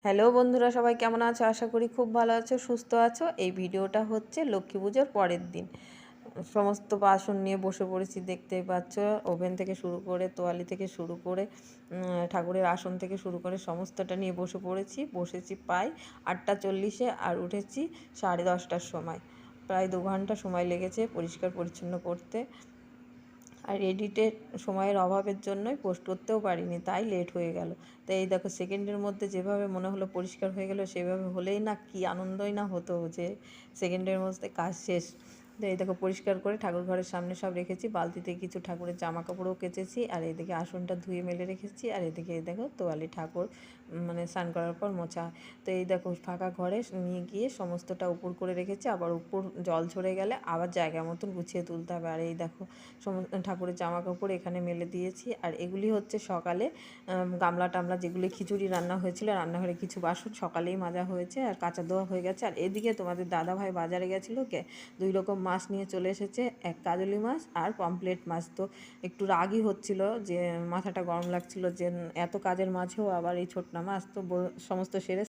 Hello বন্ধুরা, সবাই কেমন আছো? আশা করি খুব ভালো আছো, সুস্থ আছো। এই ভিডিওটা হচ্ছে লক্ষ্মী পুজোর পরের দিন। সমস্ত বাসন নিয়ে বসে পড়েছি, দেখতেই পাচ্ছ। ওভেন থেকে শুরু করে, তোয়ালি থেকে শুরু করে, ঠাকুরের আসন থেকে শুরু করে সমস্তটা নিয়ে বসে পড়েছি। বসেছি প্রায় 8টা 40-এ আর উঠেছি 10:30টার সময়। প্রায় 2 ঘন্টা সময় লেগেছে পরিষ্কার পরিচ্ছন্ন করতে। আর এডিটের সময়ের অভাবের জন্যই পোস্ট করতেও পারিনি, তাই লেট হয়ে গেল। তো এই দেখো, সেকেন্ডের মধ্যে যেভাবে মনে হলো পরিষ্কার হয়ে গেল, সেভাবে হলেই না কি আনন্দই না হতো যে সেকেন্ডের মধ্যে কাজ শেষ। তো এই দেখো, পরিষ্কার করে ঠাকুর ঘরের সামনে সব রেখেছি। বালতিতে কিছু ঠাকুরের জামা কাপড়ও কেচেছি, আর এদিকে আসনটা ধুয়ে মেলে রেখেছি। আর এদিকে এই দেখো তোয়ালি ঠাকুর মানে স্নান করার পর মোছা। তো এই দেখো, ফাঁকা ঘরে নিয়ে গিয়ে সমস্তটা উপর করে রেখেছি। আবার উপর জল ঝরে গেলে আবার জায়গা মতন গুছিয়ে তুলতে হবে। আর এই দেখো, ঠাকুরের জামা কাপড় এখানে মেলে দিয়েছি। আর এগুলি হচ্ছে সকালে গামলা টামলা যেগুলি খিচুড়ি রান্না হয়েছিল, রান্নাঘরে কিছু বাসন সকালেই মাজা হয়েছে আর কাঁচা ধোয়া হয়ে গেছে। আর এদিকে তোমাদের দাদাভাই বাজারে গেছিলো, 2 রকম মাছ নিয়ে চলে এসেছে, এক কাজলি মাছ আর পমফ্রেট মাছ। তো একটু রাগই হচ্ছিল, যে মাথাটা গরম লাগছিল যে এত কাজের মাঝেও আবার এই ছোটনা মাছ। তো সমস্ত সেরে